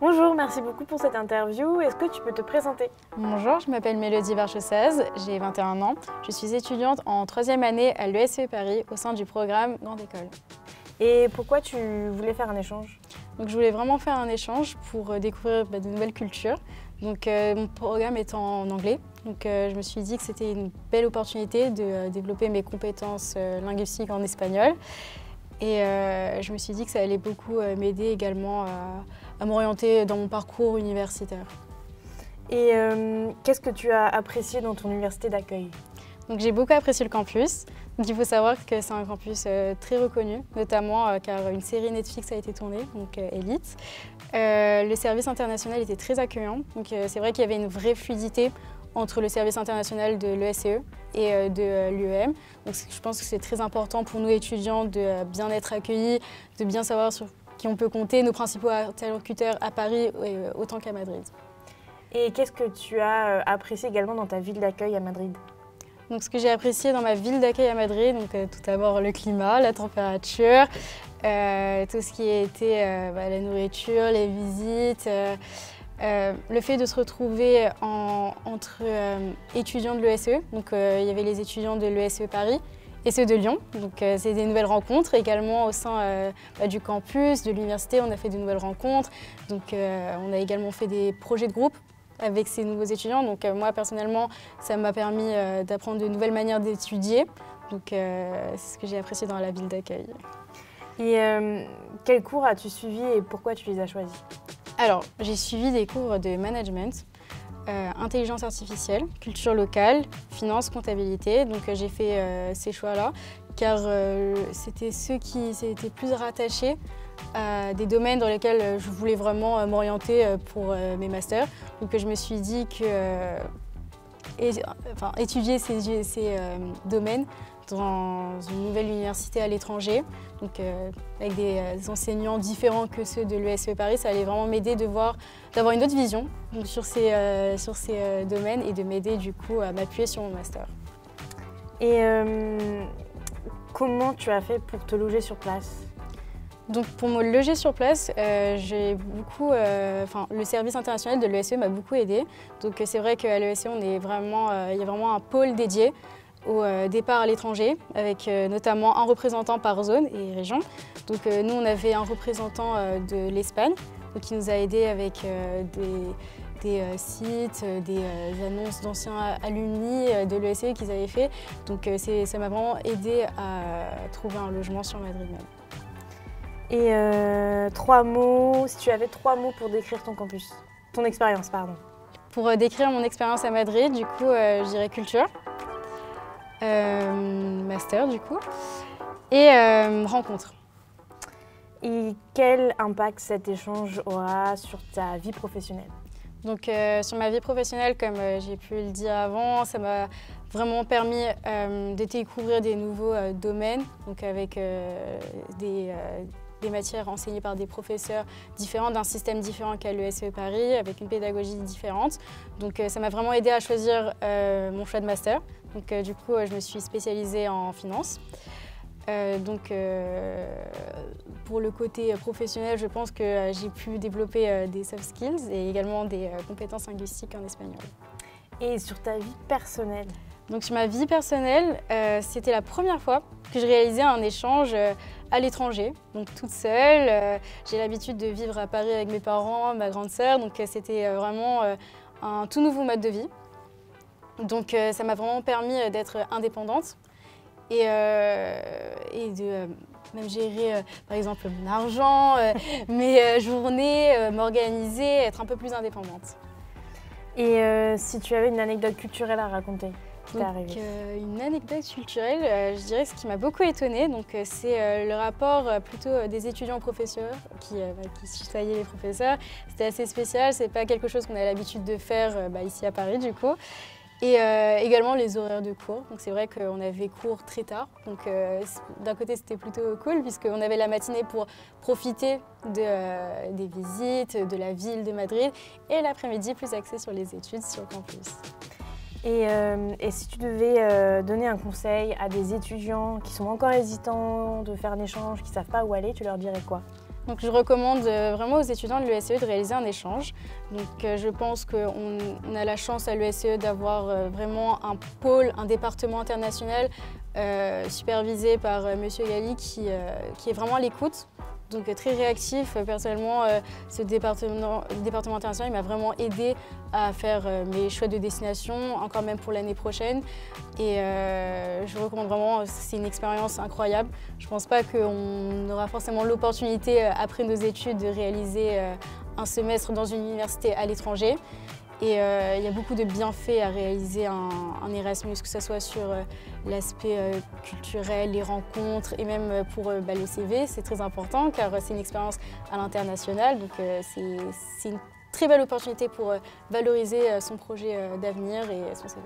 Bonjour, merci beaucoup pour cette interview. Est-ce que tu peux te présenter? Bonjour, je m'appelle Mélodie Varchesaz, j'ai 21 ans. Je suis étudiante en 3e année à l'ESCE Paris au sein du programme Grande École. Et pourquoi tu voulais faire un échange? Donc, je voulais vraiment faire un échange pour découvrir de nouvelles cultures. Donc, mon programme est en anglais. Donc, je me suis dit que c'était une belle opportunité de développer mes compétences linguistiques en espagnol. Et je me suis dit que ça allait beaucoup m'aider également à m'orienter dans mon parcours universitaire. Et qu'est-ce que tu as apprécié dans ton université d'accueil? Donc, j'ai beaucoup apprécié le campus. Donc, il faut savoir que c'est un campus très reconnu, notamment car une série Netflix a été tournée, donc Elite. Le service international était très accueillant, donc c'est vrai qu'il y avait une vraie fluidité entre le service international de l'ESCE et de l'UEM. Donc je pense que c'est très important pour nous étudiants de bien être accueillis, de bien savoir sur qui on peut compter, nos principaux interlocuteurs à Paris autant qu'à Madrid. Et qu'est-ce que tu as apprécié également dans ta ville d'accueil à Madrid? Donc, ce que j'ai apprécié dans ma ville d'accueil à Madrid, donc, tout d'abord le climat, la température, tout ce qui a été la nourriture, les visites, le fait de se retrouver entre étudiants de l'ESCE. Donc, il y avait les étudiants de l'ESCE Paris et ceux de Lyon. Donc, c'est des nouvelles rencontres également au sein du campus, de l'université. On a fait de nouvelles rencontres. Donc, on a également fait des projets de groupe avec ces nouveaux étudiants. Donc moi personnellement, ça m'a permis d'apprendre de nouvelles manières d'étudier. Donc c'est ce que j'ai apprécié dans la ville d'accueil. Et quels cours as-tu suivis et pourquoi tu les as choisis? Alors, j'ai suivi des cours de management, intelligence artificielle, culture locale, finance, comptabilité. Donc j'ai fait ces choix-là car c'était ceux qui s'étaient plus rattachés à des domaines dans lesquels je voulais vraiment m'orienter pour mes masters. Donc je me suis dit que étudier ces domaines dans une nouvelle université à l'étranger, donc avec des enseignants différents que ceux de l'ESCE Paris, ça allait vraiment m'aider d'avoir une autre vision sur ces domaines et de m'aider du coup à m'appuyer sur mon master. Et comment tu as fait pour te loger sur place? Donc pour me loger sur place, j'ai beaucoup, le service international de l'ESCE m'a beaucoup aidé. Donc c'est vrai qu'à l'ESCE, il y a vraiment un pôle dédié au départ à l'étranger, avec notamment un représentant par zone et région. Donc nous, on avait un représentant de l'Espagne qui nous a aidés avec des sites, des annonces d'anciens alumni de l'ESCE qu'ils avaient fait. Donc ça m'a vraiment aidé à trouver un logement sur Madrid même. Et 3 mots, si tu avais 3 mots pour décrire ton campus, ton expérience, pardon. Pour décrire mon expérience à Madrid, du coup, je dirais culture, master du coup, et rencontre. Et quel impact cet échange aura sur ta vie professionnelle? Donc sur ma vie professionnelle, comme j'ai pu le dire avant, ça m'a vraiment permis de découvrir des nouveaux domaines, donc avec des matières enseignées par des professeurs différents, d'un système différent qu'à l'ESCE Paris, avec une pédagogie différente. Donc ça m'a vraiment aidé à choisir mon choix de master. Donc du coup, je me suis spécialisée en finance. Pour le côté professionnel, je pense que j'ai pu développer des soft skills et également des compétences linguistiques en espagnol. Et sur ta vie personnelle? Donc sur ma vie personnelle, c'était la première fois que je réalisais un échange à l'étranger, donc toute seule. J'ai l'habitude de vivre à Paris avec mes parents, ma grande sœur, donc c'était vraiment un tout nouveau mode de vie. Donc ça m'a vraiment permis d'être indépendante et de même gérer par exemple mon argent, mes journées, m'organiser, être un peu plus indépendante. Et si tu avais une anecdote culturelle à raconter? Une anecdote culturelle, je dirais que ce qui m'a beaucoup étonnée, c'est le rapport plutôt des étudiants aux professeurs qui tutoyaient les professeurs. C'était assez spécial, c'est pas quelque chose qu'on a l'habitude de faire ici à Paris du coup. Et également les horaires de cours. Donc c'est vrai qu'on avait cours très tard. Donc d'un côté c'était plutôt cool puisqu'on avait la matinée pour profiter des visites, de la ville de Madrid et l'après-midi plus axé sur les études sur le campus. Et si tu devais donner un conseil à des étudiants qui sont encore hésitants de faire un échange, qui ne savent pas où aller, tu leur dirais quoi? Donc je recommande vraiment aux étudiants de l'ESCE de réaliser un échange. Donc je pense qu'on a la chance à l'ESCE d'avoir vraiment un pôle, un département international supervisé par Monsieur Galli qui est vraiment à l'écoute. Donc très réactif. Personnellement, ce département international m'a vraiment aidé à faire mes choix de destination, encore même pour l'année prochaine. Et je recommande vraiment, c'est une expérience incroyable. Je ne pense pas qu'on aura forcément l'opportunité après nos études de réaliser un semestre dans une université à l'étranger. Et il y a beaucoup de bienfaits à réaliser un Erasmus, que ce soit sur l'aspect culturel, les rencontres et même pour le CV. C'est très important car c'est une expérience à l'international. Donc c'est une très belle opportunité pour valoriser son projet d'avenir et son CV.